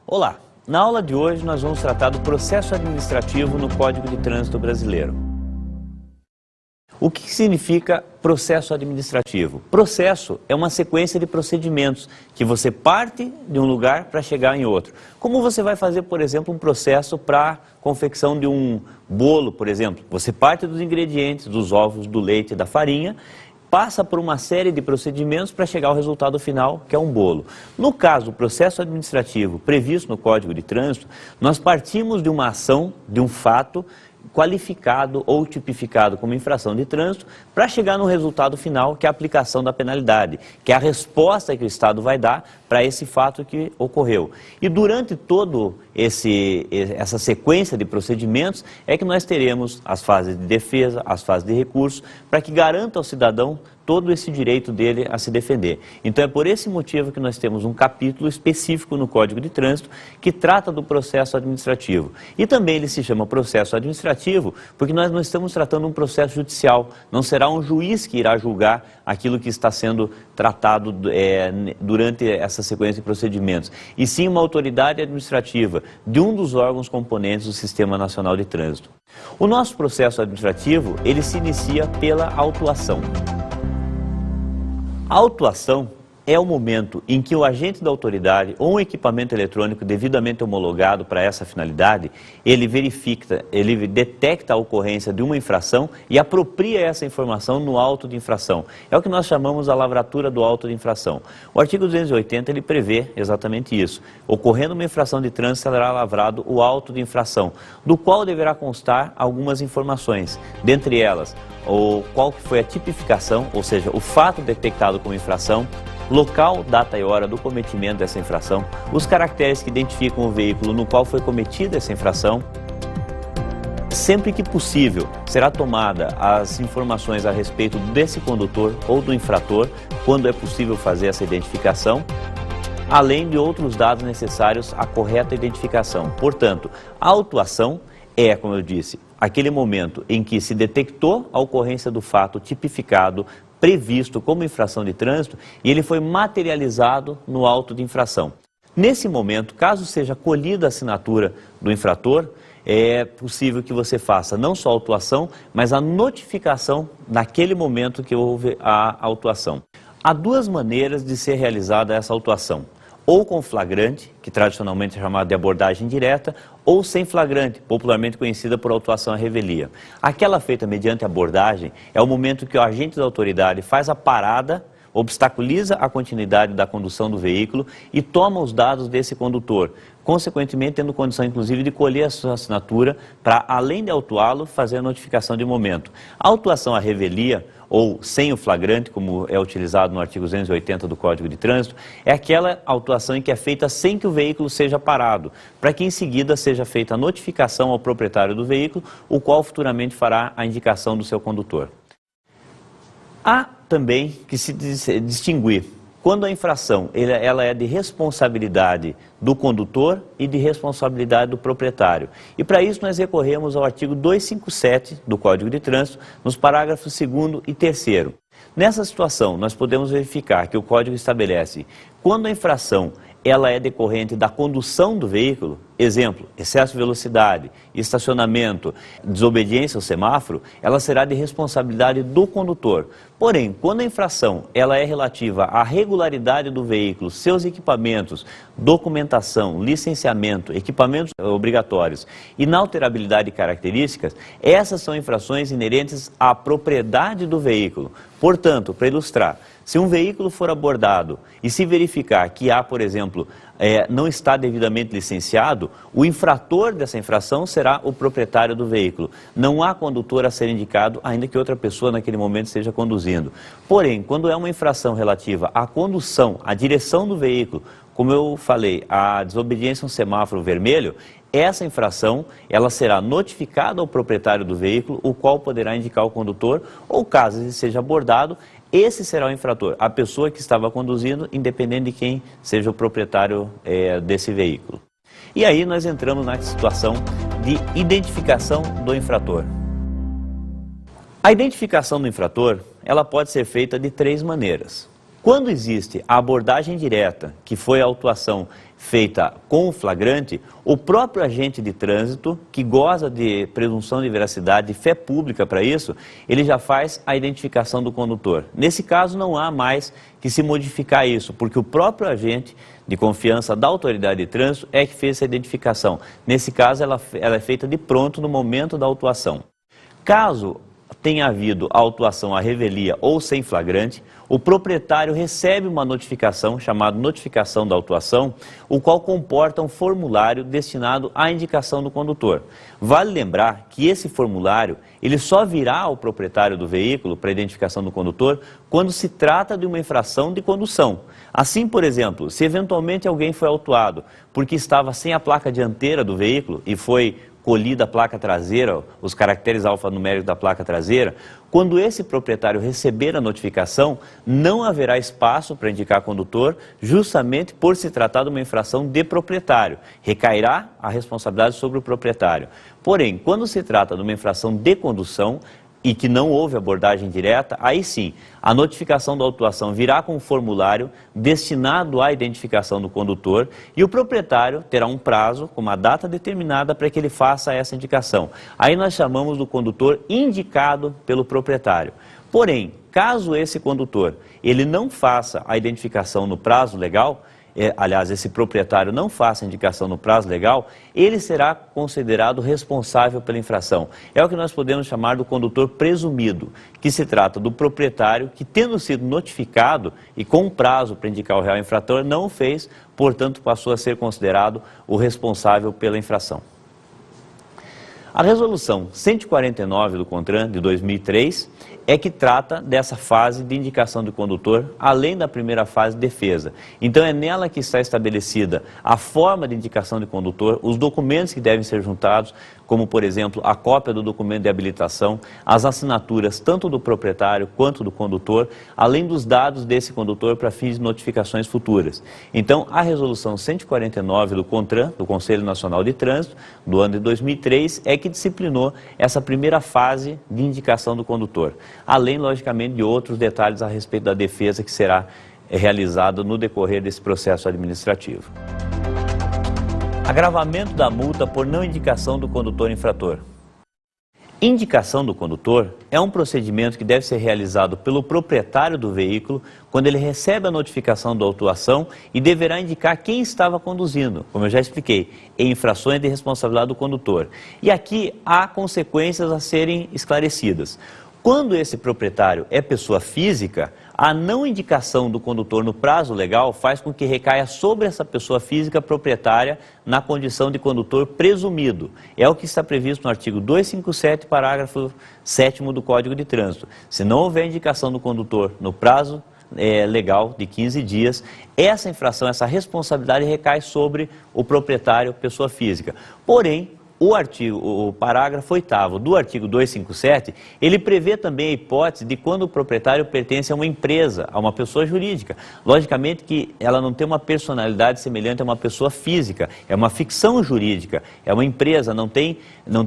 Olá! Na aula de hoje nós vamos tratar do processo administrativo no Código de Trânsito Brasileiro. O que significa processo administrativo? Processo é uma sequência de procedimentos que você parte de um lugar para chegar em outro. Como você vai fazer, por exemplo, um processo para confecção de um bolo, por exemplo? Você parte dos ingredientes, dos ovos, do leite, da farinha, passa por uma série de procedimentos para chegar ao resultado final, que é um bolo. No caso do processo administrativo previsto no Código de Trânsito, nós partimos de uma ação, de um fato qualificado ou tipificado como infração de trânsito para chegar no resultado final, que é a aplicação da penalidade, que é a resposta que o Estado vai dar para esse fato que ocorreu. E durante todo essa sequência de procedimentos é que nós teremos as fases de defesa, as fases de recurso, para que garanta ao cidadão todo esse direito dele a se defender. Então é por esse motivo que nós temos um capítulo específico no Código de Trânsito que trata do processo administrativo. E também ele se chama processo administrativo porque nós não estamos tratando um processo judicial, não será um juiz que irá julgar aquilo que está sendo tratado durante essa sequência de procedimentos, e sim uma autoridade administrativa de um dos órgãos componentes do Sistema Nacional de Trânsito. O nosso processo administrativo, ele se inicia pela autuação. A autuação é o momento em que o agente da autoridade ou um equipamento eletrônico devidamente homologado para essa finalidade, ele verifica, ele detecta a ocorrência de uma infração e apropria essa informação no auto de infração. É o que nós chamamos a lavratura do auto de infração. O artigo 280 ele prevê exatamente isso. Ocorrendo uma infração de trânsito, será lavrado o auto de infração, do qual deverá constar algumas informações, dentre elas, qual que foi a tipificação, ou seja, o fato detectado como infração, local, data e hora do cometimento dessa infração, os caracteres que identificam o veículo no qual foi cometida essa infração. Sempre que possível, será tomada as informações a respeito desse condutor ou do infrator, quando é possível fazer essa identificação, além de outros dados necessários à correta identificação. Portanto, a autuação é, como eu disse, aquele momento em que se detectou a ocorrência do fato tipificado, previsto como infração de trânsito, e ele foi materializado no auto de infração. Nesse momento, caso seja colhida a assinatura do infrator, é possível que você faça não só a autuação, mas a notificação naquele momento que houve a autuação. Há duas maneiras de ser realizada essa autuação: ou com flagrante, que tradicionalmente é chamado de abordagem direta, ou sem flagrante, popularmente conhecida por autuação à revelia. Aquela feita mediante abordagem é o momento que o agente da autoridade faz a parada, obstaculiza a continuidade da condução do veículo e toma os dados desse condutor, consequentemente tendo condição inclusive de colher a sua assinatura para, além de autuá-lo, fazer a notificação de momento. A autuação à revelia, ou sem o flagrante, como é utilizado no artigo 280 do Código de Trânsito, é aquela autuação em que é feita sem que o veículo seja parado, para que em seguida seja feita a notificação ao proprietário do veículo, o qual futuramente fará a indicação do seu condutor. Há também que se distinguir quando a infração ela é de responsabilidade do condutor e de responsabilidade do proprietário. E para isso nós recorremos ao artigo 257 do Código de Trânsito, nos parágrafos 2º e 3º. Nessa situação, nós podemos verificar que o Código estabelece quando a infração ela é decorrente da condução do veículo, exemplo, excesso de velocidade, estacionamento, desobediência ao semáforo, ela será de responsabilidade do condutor. Porém, quando a infração ela é relativa à regularidade do veículo, seus equipamentos, documentação, licenciamento, equipamentos obrigatórios, inalterabilidade de características, essas são infrações inerentes à propriedade do veículo. Portanto, para ilustrar, se um veículo for abordado e se verificar que há, por exemplo, não está devidamente licenciado, o infrator dessa infração será o proprietário do veículo. Não há condutor a ser indicado, ainda que outra pessoa naquele momento esteja conduzindo. Porém, quando é uma infração relativa à condução, à direção do veículo, como eu falei, a desobediência a um semáforo vermelho, essa infração ela será notificada ao proprietário do veículo, o qual poderá indicar o condutor, ou caso ele seja abordado, esse será o infrator, a pessoa que estava conduzindo, independente de quem seja o proprietário desse veículo. E aí nós entramos na situação de identificação do infrator. A identificação do infrator, ela pode ser feita de três maneiras. Quando existe a abordagem direta, que foi a autuação feita com o flagrante, o próprio agente de trânsito, que goza de presunção de veracidade e fé pública para isso, ele já faz a identificação do condutor. Nesse caso, não há mais que se modificar isso, porque o próprio agente de confiança da autoridade de trânsito é que fez essa identificação. Nesse caso, ela é feita de pronto no momento da autuação. Caso tenha havido a autuação à revelia ou sem flagrante, o proprietário recebe uma notificação, chamada notificação da autuação, o qual comporta um formulário destinado à indicação do condutor. Vale lembrar que esse formulário, ele só virá ao proprietário do veículo para identificação do condutor quando se trata de uma infração de condução. Assim, por exemplo, se eventualmente alguém foi autuado porque estava sem a placa dianteira do veículo e foi colhida a placa traseira, os caracteres alfanuméricos da placa traseira, quando esse proprietário receber a notificação, não haverá espaço para indicar condutor, justamente por se tratar de uma infração de proprietário. Recairá a responsabilidade sobre o proprietário. Porém, quando se trata de uma infração de condução, e que não houve abordagem direta, aí sim, a notificação da autuação virá com um formulário destinado à identificação do condutor e o proprietário terá um prazo, com uma data determinada, para que ele faça essa indicação. Aí nós chamamos do condutor indicado pelo proprietário. Porém, caso esse condutor ele não faça a identificação no prazo legal, aliás, esse proprietário não faça a indicação no prazo legal, ele será considerado responsável pela infração. É o que nós podemos chamar do condutor presumido, que se trata do proprietário que, tendo sido notificado e com prazo para indicar o real infrator, não o fez, portanto passou a ser considerado o responsável pela infração. A resolução 149 do CONTRAN, de 2003, é que trata dessa fase de indicação do condutor, além da primeira fase de defesa. Então é nela que está estabelecida a forma de indicação de condutor, os documentos que devem ser juntados, como por exemplo a cópia do documento de habilitação, as assinaturas tanto do proprietário quanto do condutor, além dos dados desse condutor para fins de notificações futuras. Então a resolução 149 do CONTRAN, do Conselho Nacional de Trânsito, do ano de 2003, é que disciplinou essa primeira fase de indicação do condutor, além, logicamente, de outros detalhes a respeito da defesa que será realizada no decorrer desse processo administrativo. Agravamento da multa por não indicação do condutor infrator. Indicação do condutor é um procedimento que deve ser realizado pelo proprietário do veículo quando ele recebe a notificação da autuação e deverá indicar quem estava conduzindo, como eu já expliquei, em infrações de responsabilidade do condutor. E aqui há consequências a serem esclarecidas. Quando esse proprietário é pessoa física, a não indicação do condutor no prazo legal faz com que recaia sobre essa pessoa física proprietária na condição de condutor presumido. É o que está previsto no artigo 257, parágrafo 7º do Código de Trânsito. Se não houver indicação do condutor no prazo legal de 15 dias, essa infração, essa responsabilidade recai sobre o proprietário, pessoa física. Porém, o parágrafo 8º do artigo 257, ele prevê também a hipótese de quando o proprietário pertence a uma empresa, a uma pessoa jurídica. Logicamente que ela não tem uma personalidade semelhante a uma pessoa física, é uma ficção jurídica, é uma empresa, não tem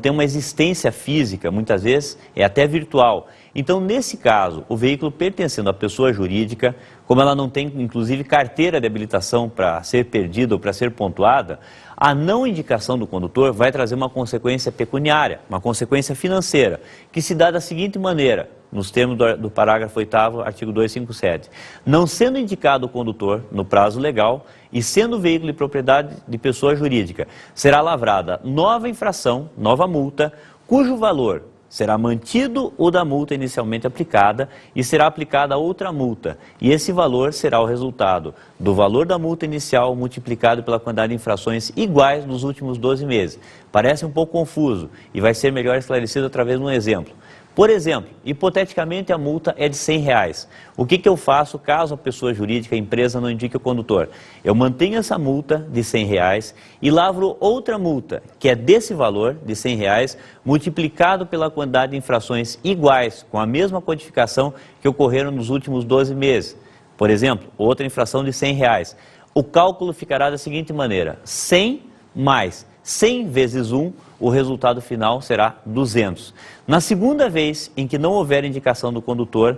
uma existência física, muitas vezes é até virtual. Então, nesse caso, o veículo pertencendo à pessoa jurídica, como ela não tem, inclusive, carteira de habilitação para ser perdida ou para ser pontuada, a não indicação do condutor vai trazer uma consequência pecuniária, uma consequência financeira, que se dá da seguinte maneira, nos termos do parágrafo 8º, artigo 257. Não sendo indicado o condutor no prazo legal e sendo o veículo de propriedade de pessoa jurídica, será lavrada nova infração, nova multa, cujo valor será mantido o da multa inicialmente aplicada e será aplicada outra multa. E esse valor será o resultado do valor da multa inicial multiplicado pela quantidade de infrações iguais nos últimos 12 meses. Parece um pouco confuso e vai ser melhor esclarecido através de um exemplo. Por exemplo, hipoteticamente a multa é de R$100. O que eu faço caso a pessoa jurídica, a empresa, não indique o condutor? Eu mantenho essa multa de R$100 e lavro outra multa, que é desse valor de R$100, multiplicado pela quantidade de infrações iguais, com a mesma codificação que ocorreram nos últimos 12 meses. Por exemplo, outra infração de R$100. O cálculo ficará da seguinte maneira: 100 mais 100 vezes 1, o resultado final será 200. Na segunda vez em que não houver indicação do condutor,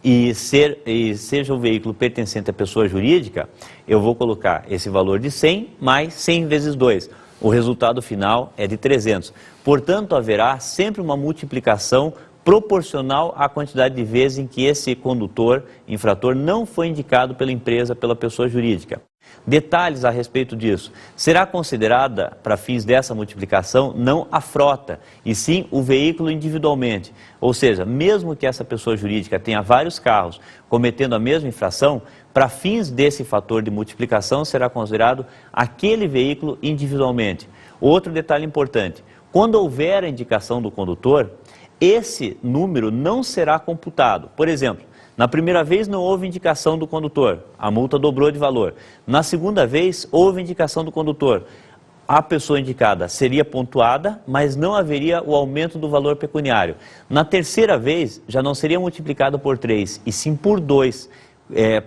e seja o veículo pertencente à pessoa jurídica, eu vou colocar esse valor de 100 mais 100 vezes 2. O resultado final é de 300. Portanto, haverá sempre uma multiplicação proporcional à quantidade de vezes em que esse condutor, infrator, não foi indicado pela empresa, pela pessoa jurídica. Detalhes a respeito disso. Será considerada, para fins dessa multiplicação, não a frota, e sim o veículo individualmente. Ou seja, mesmo que essa pessoa jurídica tenha vários carros cometendo a mesma infração, para fins desse fator de multiplicação será considerado aquele veículo individualmente. Outro detalhe importante, quando houver a indicação do condutor, esse número não será computado. Por exemplo, na primeira vez não houve indicação do condutor, a multa dobrou de valor. Na segunda vez houve indicação do condutor, a pessoa indicada seria pontuada, mas não haveria o aumento do valor pecuniário. Na terceira vez já não seria multiplicado por 3, e sim por 2,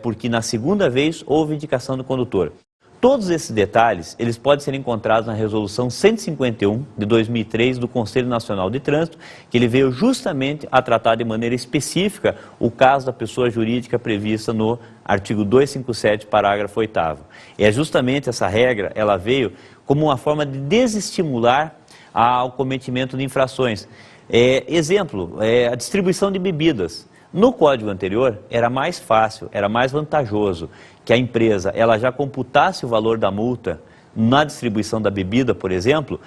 porque na segunda vez houve indicação do condutor. Todos esses detalhes, eles podem ser encontrados na Resolução 151 de 2003 do Conselho Nacional de Trânsito, que ele veio justamente a tratar de maneira específica o caso da pessoa jurídica prevista no artigo 257, parágrafo 8º. E é justamente essa regra, ela veio como uma forma de desestimular ao cometimento de infrações. Exemplo, a distribuição de bebidas. No código anterior, era mais fácil, era mais vantajoso que a empresa ela já computasse o valor da multa na distribuição da bebida, por exemplo,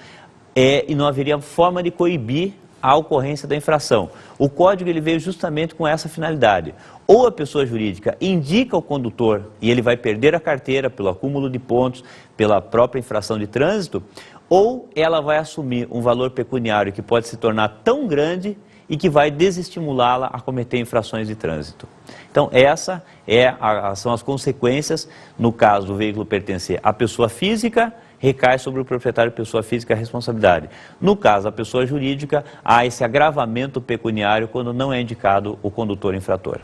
e não haveria forma de coibir a ocorrência da infração. O código ele veio justamente com essa finalidade. Ou a pessoa jurídica indica o condutor e ele vai perder a carteira pelo acúmulo de pontos, pela própria infração de trânsito, ou ela vai assumir um valor pecuniário que pode se tornar tão grande e que vai desestimulá-la a cometer infrações de trânsito. Então, essas são as consequências, no caso do veículo pertencer à pessoa física, recai sobre o proprietário pessoa física a responsabilidade. No caso da pessoa jurídica, há esse agravamento pecuniário quando não é indicado o condutor infrator.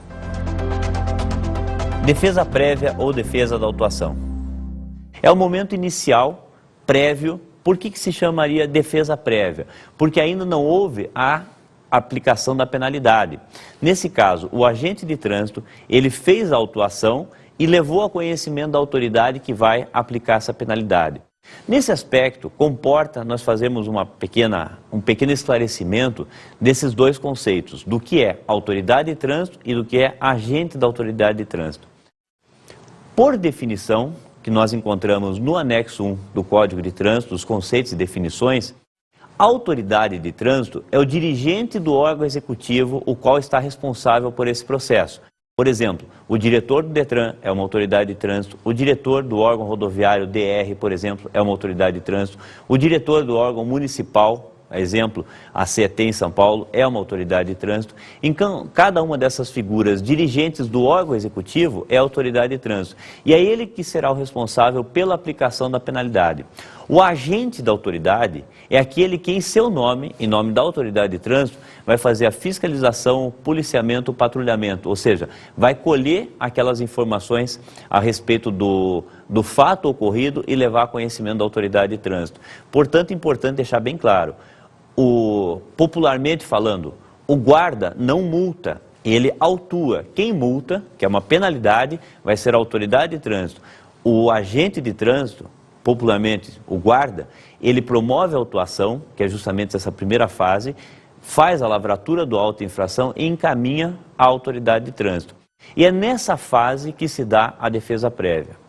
Defesa prévia ou defesa da autuação. É o momento inicial, prévio. Por que se chamaria defesa prévia? Porque ainda não houve a aplicação da penalidade. Nesse caso, o agente de trânsito, ele fez a autuação e levou a conhecimento da autoridade que vai aplicar essa penalidade. Nesse aspecto, comporta nós fazermos um pequeno esclarecimento desses dois conceitos, do que é autoridade de trânsito e do que é agente da autoridade de trânsito. Por definição, que nós encontramos no anexo 1 do Código de Trânsito, os conceitos e definições, a autoridade de trânsito é o dirigente do órgão executivo, o qual está responsável por esse processo. Por exemplo, o diretor do Detran é uma autoridade de trânsito, o diretor do órgão rodoviário DR, por exemplo, é uma autoridade de trânsito, o diretor do órgão municipal, exemplo, a CET em São Paulo, é uma autoridade de trânsito. Então, cada uma dessas figuras dirigentes do órgão executivo é autoridade de trânsito. E é ele que será o responsável pela aplicação da penalidade. O agente da autoridade é aquele que, em seu nome, em nome da autoridade de trânsito, vai fazer a fiscalização, o policiamento, o patrulhamento, ou seja, vai colher aquelas informações a respeito do fato ocorrido e levar a conhecimento da autoridade de trânsito. Portanto, é importante deixar bem claro, popularmente falando, o guarda não multa, ele autua. Quem multa, que é uma penalidade, vai ser a autoridade de trânsito. O agente de trânsito, popularmente o guarda, ele promove a autuação, que é justamente essa primeira fase, faz a lavratura do auto de infração e encaminha à autoridade de trânsito. E é nessa fase que se dá a defesa prévia.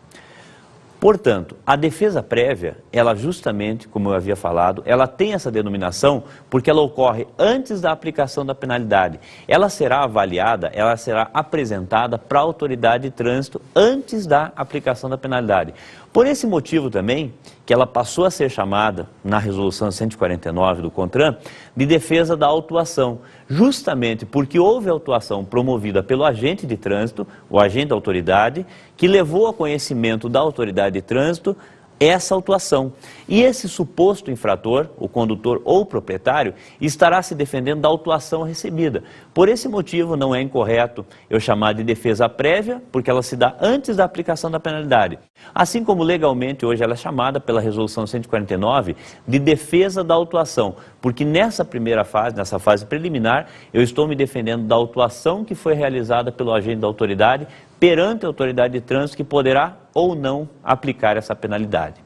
Portanto, a defesa prévia, ela justamente, como eu havia falado, ela tem essa denominação porque ela ocorre antes da aplicação da penalidade. Ela será avaliada, ela será apresentada para a autoridade de trânsito antes da aplicação da penalidade. Por esse motivo também, que ela passou a ser chamada, na resolução 149 do CONTRAN, de defesa da autuação, justamente porque houve autuação promovida pelo agente de trânsito, o agente da autoridade, que levou a conhecimento da autoridade de trânsito essa autuação. E esse suposto infrator, o condutor ou o proprietário, estará se defendendo da autuação recebida. Por esse motivo, não é incorreto eu chamar de defesa prévia, porque ela se dá antes da aplicação da penalidade. Assim como legalmente hoje ela é chamada pela Resolução 149 de defesa da autuação, porque nessa primeira fase, nessa fase preliminar, eu estou me defendendo da autuação que foi realizada pelo agente da autoridade perante a autoridade de trânsito que poderá ou não aplicar essa penalidade.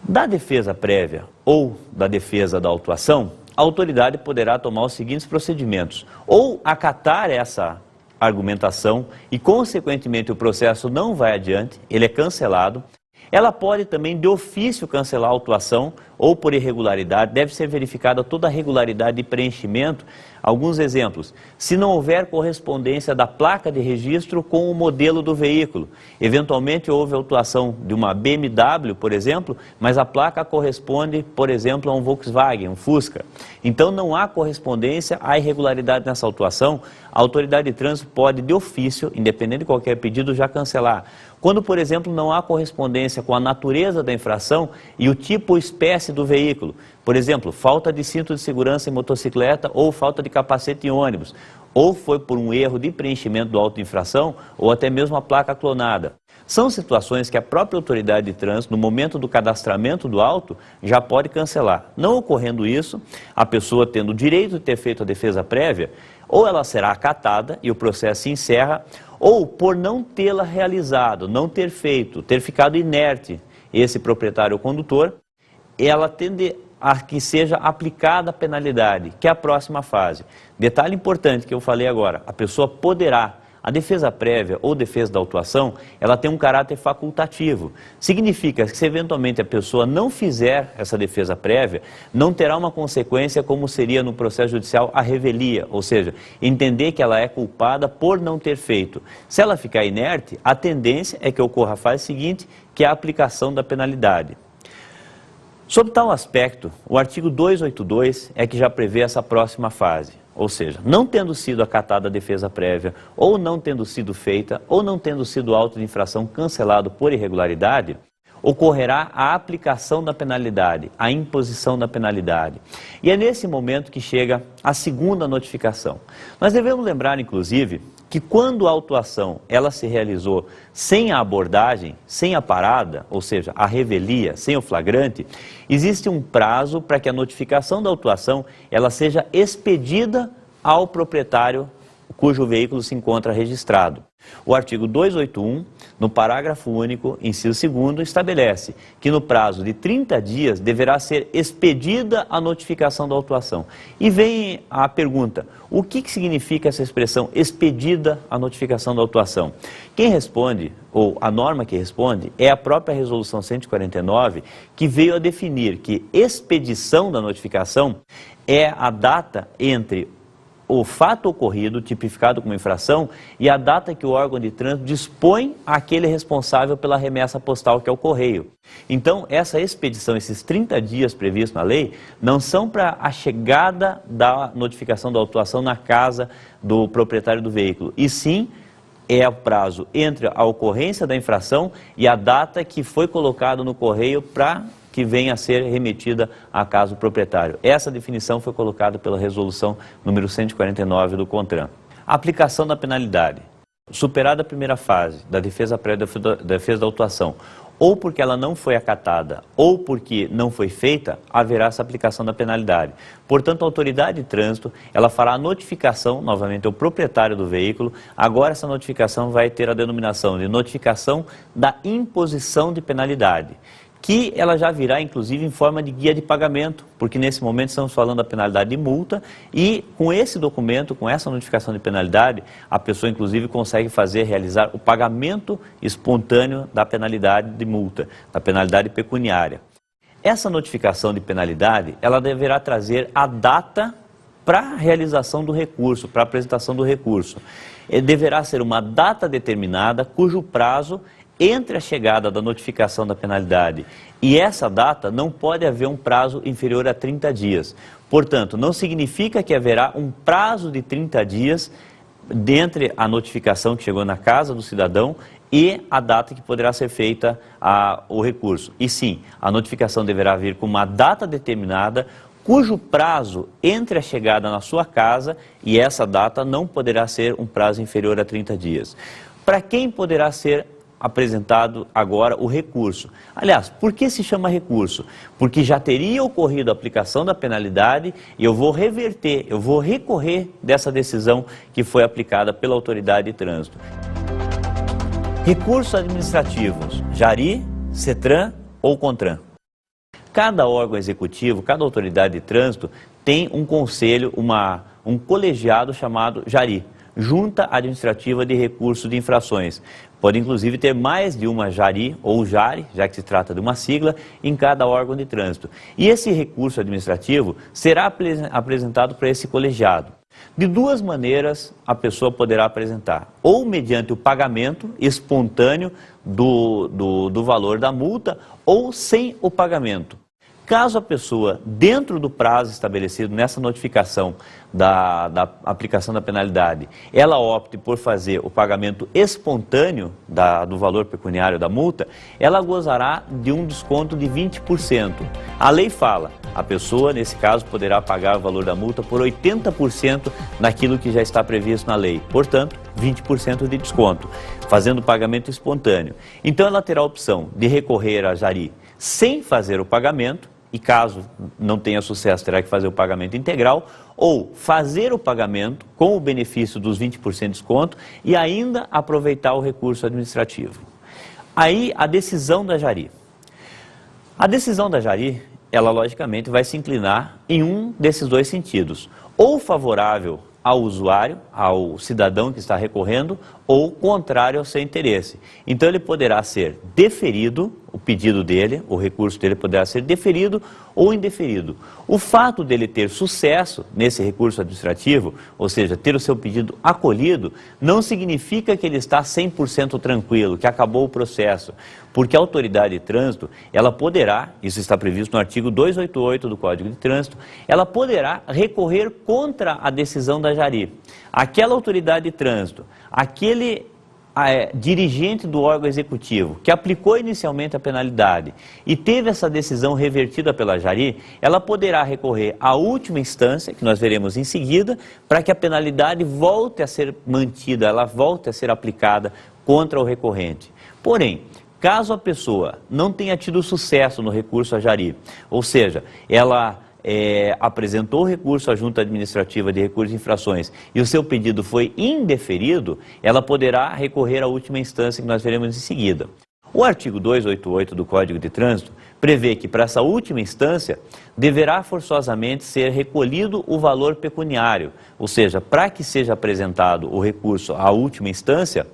Da defesa prévia ou da defesa da autuação, a autoridade poderá tomar os seguintes procedimentos: ou acatar essa argumentação e, consequentemente, o processo não vai adiante, ele é cancelado. Ela pode também, de ofício, cancelar a autuação ou por irregularidade. Deve ser verificada toda a regularidade de preenchimento. Alguns exemplos: se não houver correspondência da placa de registro com o modelo do veículo. Eventualmente houve autuação de uma BMW, por exemplo, mas a placa corresponde, por exemplo, a um Volkswagen, um Fusca. Então não há correspondência, há irregularidade nessa autuação. A autoridade de trânsito pode, de ofício, independente de qualquer pedido, já cancelar. Quando, por exemplo, não há correspondência com a natureza da infração e o tipo ou espécie do veículo. Por exemplo, falta de cinto de segurança em motocicleta ou falta de capacete em ônibus. Ou foi por um erro de preenchimento do auto de infração ou até mesmo a placa clonada. São situações que a própria autoridade de trânsito, no momento do cadastramento do auto, já pode cancelar. Não ocorrendo isso, a pessoa tendo o direito de ter feito a defesa prévia, ou ela será acatada e o processo se encerra, ou por não tê-la realizado, não ter feito, ter ficado inerte esse proprietário ou condutor, ela tende a que seja aplicada a penalidade, que é a próxima fase. Detalhe importante que eu falei agora: a pessoa poderá. A defesa prévia ou defesa da autuação, ela tem um caráter facultativo. Significa que se eventualmente a pessoa não fizer essa defesa prévia, não terá uma consequência como seria no processo judicial a revelia, ou seja, entender que ela é culpada por não ter feito. Se ela ficar inerte, a tendência é que ocorra a fase seguinte, que é a aplicação da penalidade. Sob tal aspecto, o artigo 282 é que já prevê essa próxima fase. Ou seja, não tendo sido acatada a defesa prévia, ou não tendo sido feita, ou não tendo sido o auto de infração cancelado por irregularidade, ocorrerá a aplicação da penalidade, a imposição da penalidade. E é nesse momento que chega a segunda notificação. Nós devemos lembrar, inclusive, que quando a autuação ela se realizou sem a abordagem, sem a parada, ou seja, a revelia, sem o flagrante, existe um prazo para que a notificação da autuação ela seja expedida ao proprietário cujo veículo se encontra registrado. O artigo 281, no parágrafo único, inciso 2º, estabelece que no prazo de 30 dias deverá ser expedida a notificação da autuação. E vem a pergunta: o que significa essa expressão expedida a notificação da autuação? Quem responde, ou a norma que responde, é a própria Resolução 149, que veio a definir que expedição da notificação é a data entre o fato ocorrido, tipificado como infração, e a data que o órgão de trânsito dispõe àquele responsável pela remessa postal, que é o correio. Então, essa expedição, esses 30 dias previstos na lei, não são para a chegada da notificação da autuação na casa do proprietário do veículo, e sim é o prazo entre a ocorrência da infração e a data que foi colocado no correio para que venha a ser remetida à casa do proprietário. Essa definição foi colocada pela resolução número 149 do CONTRAN. A aplicação da penalidade. Superada a primeira fase da defesa prévia da defesa da autuação, ou porque ela não foi acatada, ou porque não foi feita, haverá essa aplicação da penalidade. Portanto, a autoridade de trânsito, ela fará a notificação, novamente, ao proprietário do veículo. Agora essa notificação vai ter a denominação de notificação da imposição de penalidade, que ela já virá, inclusive, em forma de guia de pagamento, porque nesse momento estamos falando da penalidade de multa e com esse documento, com essa notificação de penalidade, a pessoa, inclusive, consegue realizar o pagamento espontâneo da penalidade de multa, da penalidade pecuniária. Essa notificação de penalidade, ela deverá trazer a data para a realização do recurso, para a apresentação do recurso. Deverá ser uma data determinada, cujo prazo entre a chegada da notificação da penalidade e essa data não pode haver um prazo inferior a 30 dias. Portanto, não significa que haverá um prazo de 30 dias dentre a notificação que chegou na casa do cidadão e a data que poderá ser feita o recurso. E sim, a notificação deverá vir com uma data determinada, cujo prazo entre a chegada na sua casa e essa data não poderá ser um prazo inferior a 30 dias. Para quem poderá ser apresentado agora o recurso? Aliás, por que se chama recurso? Porque já teria ocorrido a aplicação da penalidade e eu vou reverter, eu vou recorrer dessa decisão que foi aplicada pela autoridade de trânsito. Recursos administrativos, Jari, CETRAN ou CONTRAN. Cada órgão executivo, cada autoridade de trânsito tem um conselho, um colegiado chamado Jari, Junta Administrativa de Recursos de Infrações. Pode inclusive ter mais de uma Jari ou Jari, já que se trata de uma sigla, em cada órgão de trânsito. E esse recurso administrativo será apresentado para esse colegiado. De duas maneiras a pessoa poderá apresentar, ou mediante o pagamento espontâneo do valor da multa, ou sem o pagamento. Caso a pessoa, dentro do prazo estabelecido nessa notificação da aplicação da penalidade, ela opte por fazer o pagamento espontâneo do valor pecuniário da multa, ela gozará de um desconto de 20%. A lei fala, a pessoa, nesse caso, poderá pagar o valor da multa por 80% naquilo que já está previsto na lei. Portanto, 20% de desconto, fazendo o pagamento espontâneo. Então, ela terá a opção de recorrer a Jari sem fazer o pagamento, e caso não tenha sucesso, terá que fazer o pagamento integral, ou fazer o pagamento com o benefício dos 20% de desconto e ainda aproveitar o recurso administrativo. Aí, a decisão da Jari. A decisão da Jari, ela logicamente vai se inclinar em um desses dois sentidos, ou favorável ao usuário, ao cidadão que está recorrendo, ou contrário ao seu interesse. Então ele poderá ser deferido, o pedido dele, o recurso dele poderá ser deferido ou indeferido. O fato dele ter sucesso nesse recurso administrativo, ou seja, ter o seu pedido acolhido, não significa que ele está 100% tranquilo, que acabou o processo, porque a autoridade de trânsito, ela poderá, isso está previsto no artigo 288 do Código de Trânsito, ela poderá recorrer contra a decisão da Jari. Aquela autoridade de trânsito, aquele dirigente do órgão executivo que aplicou inicialmente a penalidade e teve essa decisão revertida pela Jari, ela poderá recorrer à última instância, que nós veremos em seguida, para que a penalidade volte a ser mantida, ela volte a ser aplicada contra o recorrente. Porém, caso a pessoa não tenha tido sucesso no recurso à Jari, ou seja, ela apresentou o recurso à Junta Administrativa de Recursos e Infrações e o seu pedido foi indeferido, ela poderá recorrer à última instância que nós veremos em seguida. O artigo 288 do Código de Trânsito prevê que para essa última instância deverá forçosamente ser recolhido o valor pecuniário, ou seja, para que seja apresentado o recurso à última instância,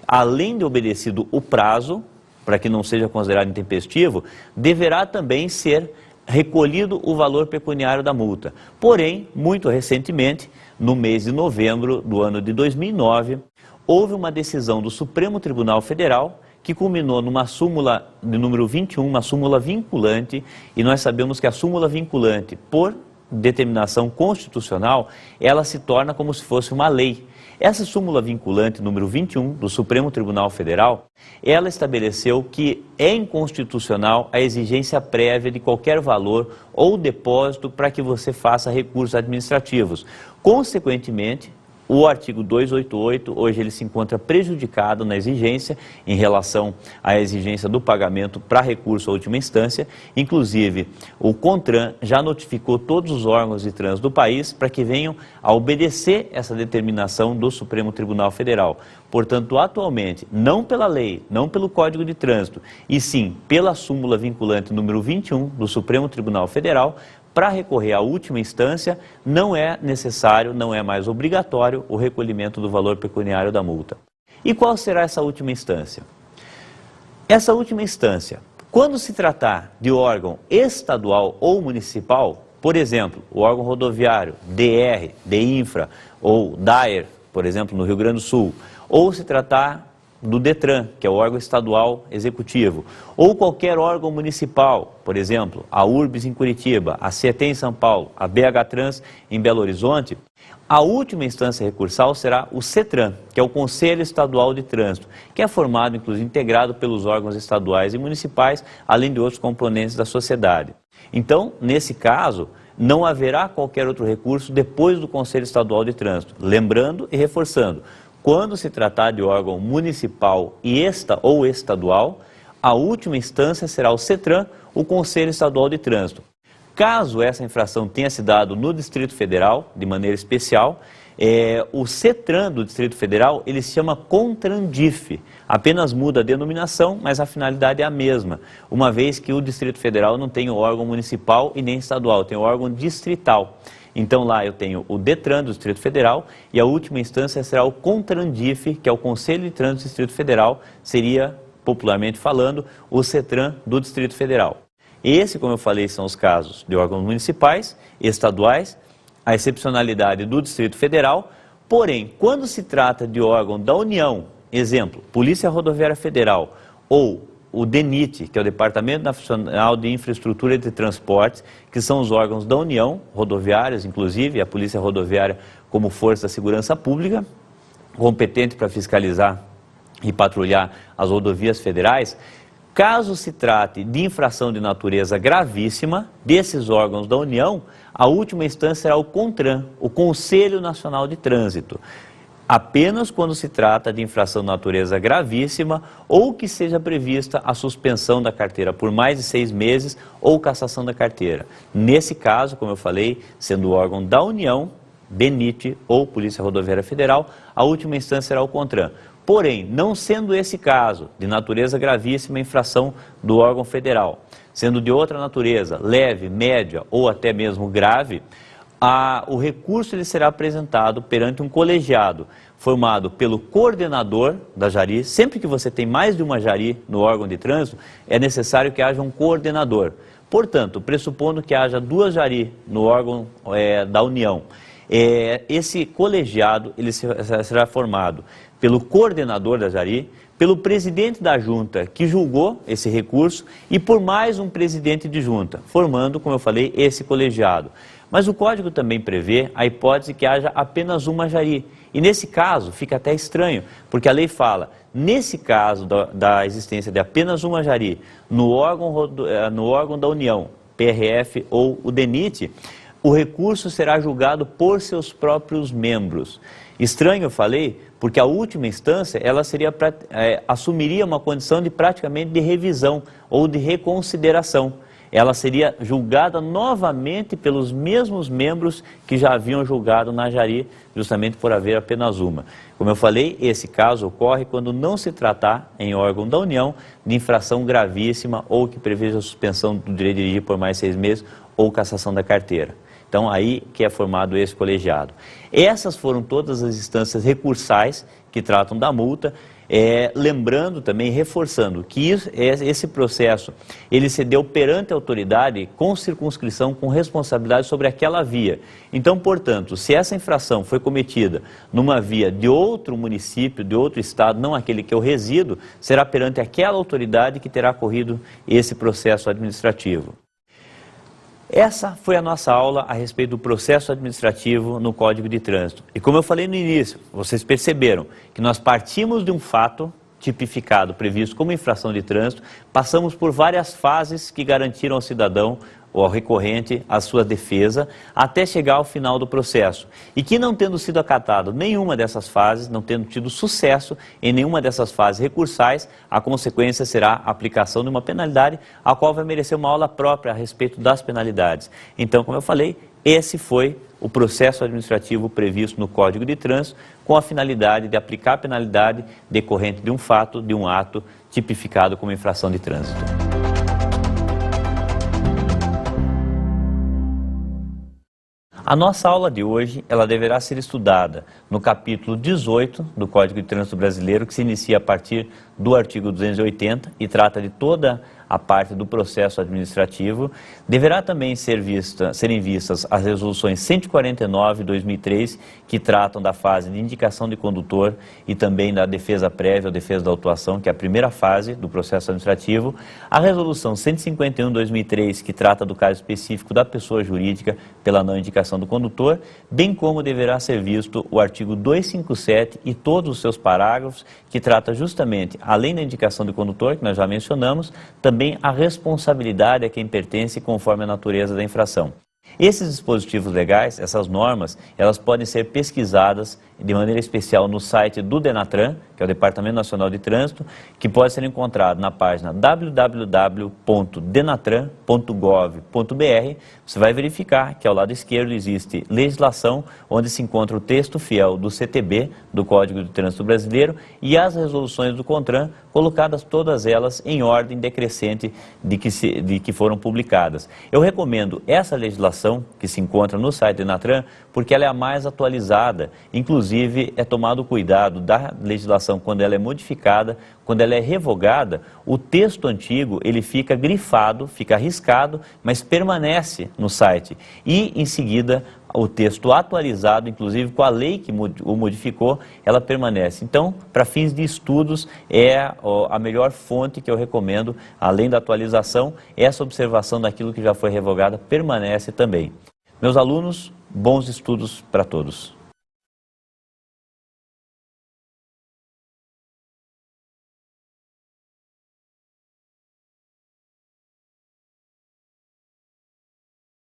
além de obedecido o prazo, para que não seja considerado intempestivo, deverá também ser recolhido o valor pecuniário da multa. Porém, muito recentemente, no mês de novembro do ano de 2009, houve uma decisão do Supremo Tribunal Federal que culminou numa súmula de número 21, uma súmula vinculante, e nós sabemos que a súmula vinculante, por determinação constitucional, ela se torna como se fosse uma lei. Essa súmula vinculante número 21 do Supremo Tribunal Federal, ela estabeleceu que é inconstitucional a exigência prévia de qualquer valor ou depósito para que você faça recursos administrativos. Consequentemente, o artigo 288, hoje ele se encontra prejudicado na exigência em relação à exigência do pagamento para recurso à última instância. Inclusive, o CONTRAN já notificou todos os órgãos de trânsito do país para que venham a obedecer essa determinação do Supremo Tribunal Federal. Portanto, atualmente, não pela lei, não pelo Código de Trânsito, e sim pela súmula vinculante número 21 do Supremo Tribunal Federal, para recorrer à última instância, não é necessário, não é mais obrigatório o recolhimento do valor pecuniário da multa. E qual será essa última instância? Essa última instância, quando se tratar de órgão estadual ou municipal, por exemplo, o órgão rodoviário, DR, DINFRA ou DAER, por exemplo, no Rio Grande do Sul, ou se tratar do DETRAN, que é o órgão estadual executivo, ou qualquer órgão municipal, por exemplo, a URBS em Curitiba, a CET em São Paulo, a BH Trans em Belo Horizonte, a última instância recursal será o CETRAN, que é o Conselho Estadual de Trânsito, que é formado, inclusive, integrado pelos órgãos estaduais e municipais, além de outros componentes da sociedade. Então, nesse caso, não haverá qualquer outro recurso depois do Conselho Estadual de Trânsito. Lembrando e reforçando, quando se tratar de órgão municipal ou estadual, a última instância será o CETRAN, o Conselho Estadual de Trânsito. Caso essa infração tenha se dado no Distrito Federal, de maneira especial, o CETRAN do Distrito Federal, ele se chama CONTRANDIF, apenas muda a denominação, mas a finalidade é a mesma, uma vez que o Distrito Federal não tem o órgão municipal e nem estadual, tem o órgão distrital. Então lá eu tenho o DETRAN do Distrito Federal e a última instância será o CONTRANDIF, que é o Conselho de Trânsito do Distrito Federal, seria, popularmente falando, o CETRAN do Distrito Federal. Esse, como eu falei, são os casos de órgãos municipais, estaduais, a excepcionalidade do Distrito Federal, porém, quando se trata de órgão da União, exemplo, Polícia Rodoviária Federal ou o DENIT, que é o Departamento Nacional de Infraestrutura de Transportes, que são os órgãos da União, rodoviários, inclusive, a Polícia Rodoviária como força da segurança pública, competente para fiscalizar e patrulhar as rodovias federais. Caso se trate de infração de natureza gravíssima desses órgãos da União, a última instância será o CONTRAN, o Conselho Nacional de Trânsito. Apenas quando se trata de infração de natureza gravíssima ou que seja prevista a suspensão da carteira por mais de 6 meses ou cassação da carteira. Nesse caso, como eu falei, sendo o órgão da União, DENIT ou Polícia Rodoviária Federal, a última instância será o CONTRAN. Porém, não sendo esse caso de natureza gravíssima infração do órgão federal, sendo de outra natureza, leve, média ou até mesmo grave, o recurso ele será apresentado perante um colegiado formado pelo coordenador da Jari. Sempre que você tem mais de uma Jari no órgão de trânsito, é necessário que haja um coordenador. Portanto, pressupondo que haja 2 Jari no órgão da União, esse colegiado ele será formado pelo coordenador da Jari, pelo presidente da junta que julgou esse recurso e por mais um presidente de junta, formando, como eu falei, esse colegiado. Mas o código também prevê a hipótese que haja apenas uma Jari. E nesse caso fica até estranho, porque a lei fala, nesse caso da existência de apenas uma Jari no órgão da União, PRF ou o DENIT, o recurso será julgado por seus próprios membros. Estranho, eu falei, porque a última instância ela assumiria uma condição de praticamente de revisão ou de reconsideração. Ela seria julgada novamente pelos mesmos membros que já haviam julgado na Jari, justamente por haver apenas uma. Como eu falei, esse caso ocorre quando não se tratar em órgão da União de infração gravíssima ou que preveja a suspensão do direito de dirigir por mais 6 meses ou cassação da carteira. Então, aí que é formado esse colegiado. Essas foram todas as instâncias recursais que tratam da multa, lembrando também, reforçando que esse processo, ele se deu perante a autoridade com circunscrição, com responsabilidade sobre aquela via. Então, portanto, se essa infração foi cometida numa via de outro município, de outro estado, não aquele que eu resido, será perante aquela autoridade que terá corrido esse processo administrativo. Essa foi a nossa aula a respeito do processo administrativo no Código de Trânsito. E como eu falei no início, vocês perceberam que nós partimos de um fato tipificado, previsto como infração de trânsito, passamos por várias fases que garantiram ao cidadão ou ao recorrente a sua defesa, até chegar ao final do processo. E que não tendo sido acatado nenhuma dessas fases, não tendo tido sucesso em nenhuma dessas fases recursais, a consequência será a aplicação de uma penalidade, a qual vai merecer uma aula própria a respeito das penalidades. Então, como eu falei, esse foi o processo administrativo previsto no Código de Trânsito, com a finalidade de aplicar a penalidade decorrente de um fato, de um ato tipificado como infração de trânsito. A nossa aula de hoje, ela deverá ser estudada no capítulo 18 do Código de Trânsito Brasileiro, que se inicia a partir do artigo 280 e trata de toda a parte do processo administrativo. Deverá também serem vistas as resoluções 149 de 2003, que tratam da fase de indicação de condutor e também da defesa prévia ou defesa da autuação, que é a primeira fase do processo administrativo. A resolução 151 de 2003, que trata do caso específico da pessoa jurídica pela não indicação do condutor, bem como deverá ser visto o artigo 257 e todos os seus parágrafos, que trata justamente, além da indicação do condutor, que nós já mencionamos, também a responsabilidade a quem pertence conforme a natureza da infração. Esses dispositivos legais, essas normas, elas podem ser pesquisadas de maneira especial no site do Denatran, que é o Departamento Nacional de Trânsito, que pode ser encontrado na página www.denatran.gov.br. Você vai verificar que ao lado esquerdo existe legislação, onde se encontra o texto fiel do CTB, do Código de Trânsito Brasileiro, e as resoluções do CONTRAN, colocadas todas elas em ordem decrescente de que foram publicadas. Eu recomendo essa legislação que se encontra no site do Denatran, porque ela é a mais atualizada. Inclusive, é tomado cuidado da legislação quando ela é modificada, quando ela é revogada, o texto antigo ele fica grifado, fica riscado, mas permanece no site. E, em seguida, o texto atualizado, inclusive com a lei que o modificou, ela permanece. Então, para fins de estudos, é a melhor fonte que eu recomendo, além da atualização, essa observação daquilo que já foi revogado permanece também. Meus alunos, bons estudos para todos.